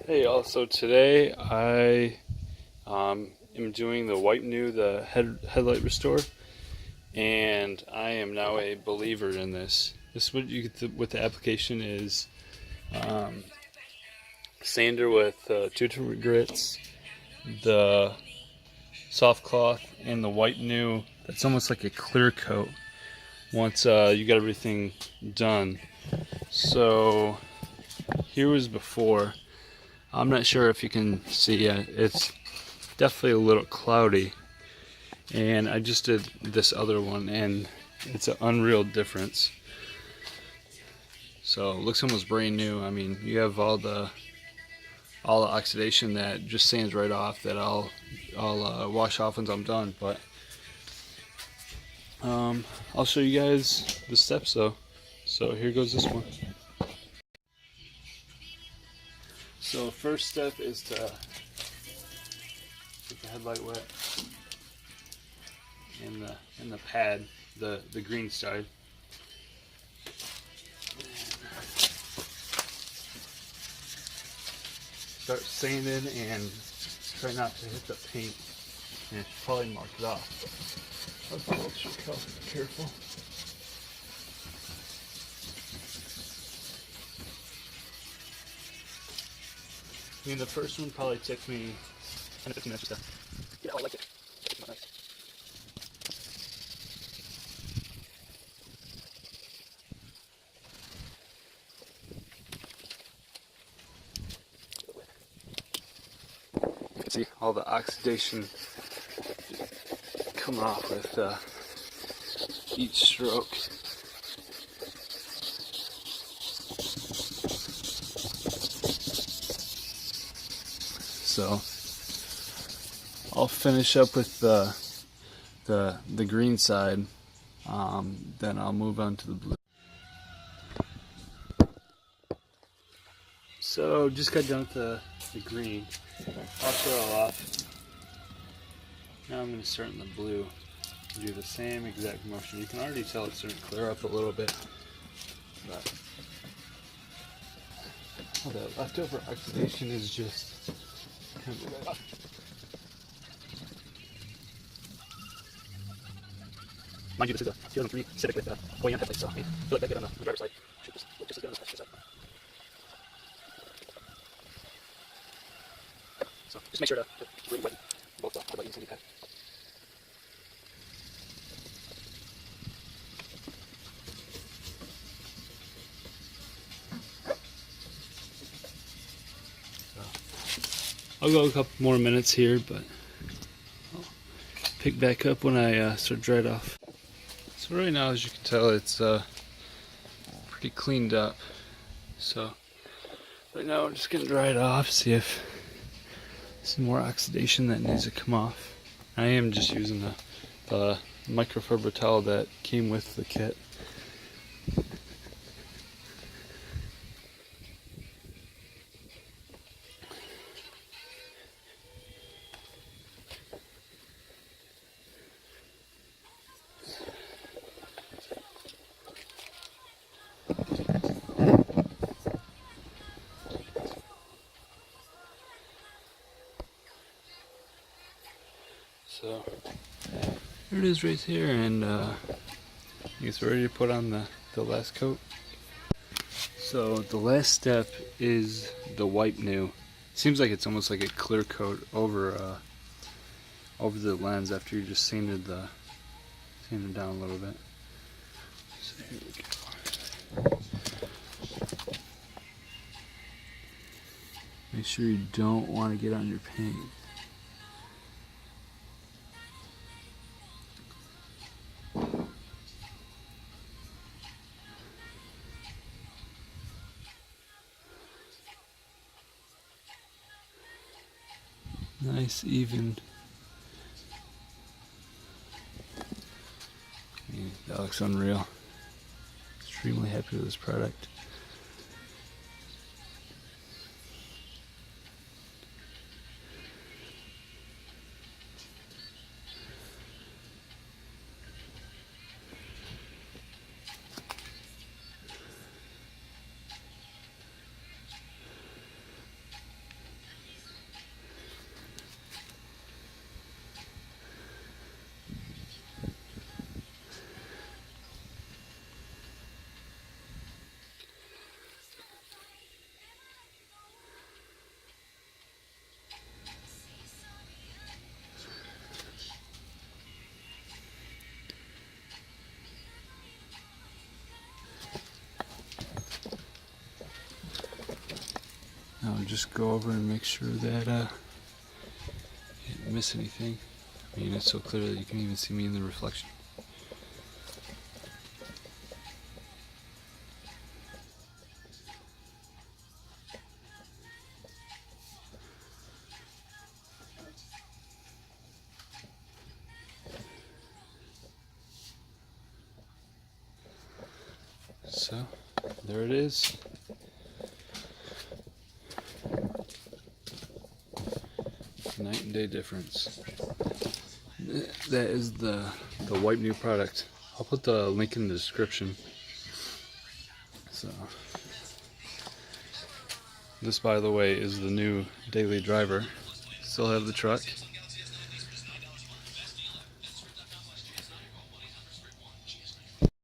Hey, also today I am doing the White New, the headlight restore, and I am now a believer in this. This what you get with the application is um, sander with two different grits, the soft cloth, and the White New. That's almost like a clear coat once you got everything done. So here was before. I'm not sure if you can see it. It's definitely a little cloudy, and I just did this other one and it's an unreal difference. So it looks almost brand new. I mean, you have all the oxidation that just sands right off, that I'll wash off once I'm done, but I'll show you guys the steps though. So here goes this one. So first step is to get the headlight wet in the pad, the green side. Start sanding and try not to hit the paint, and it's probably marked it off. I'll be extra careful. I mean, the first one probably took me 10 to 15 minutes just to get how I like it. Nice. You can see all the oxidation come off with each stroke. So I'll finish up with the green side, then I'll move on to the blue. So just got done with the green. I'll show it all off. Now I'm going to start in the blue. Do the same exact motion. You can already tell it's starting to clear up a little bit. But all that leftover oxidation is just coming right off. Mind you, this is a 2003 Civic with OEM headlights, so I feel like that good on the driver's side. Should just look just as good on the passenger side. So just make sure to really wet both the headlight and the pad. I'll go a couple more minutes here, but I'll pick back up when I start dried off. So right now, as you can tell, it's pretty cleaned up. So right now I'm just getting dried off, see if some more oxidation that needs to come off. I am just using the microfiber towel that came with the kit. So here it is right here, and it's ready to put on the last coat. So the last step is the White New. Seems like it's almost like a clear coat over the lens after you just sanded down a little bit. So here we go. Make sure you don't want to get on your paint. Nice, even. I mean, that looks unreal. Extremely happy with this product. I'll just go over and make sure that you didn't miss anything. I mean, it's so clear that you can even see me in the reflection. So, there it is. Night and day difference. That is the White New product. I'll put the link in the description. So, this, by the way, is the new daily driver. Still have the truck.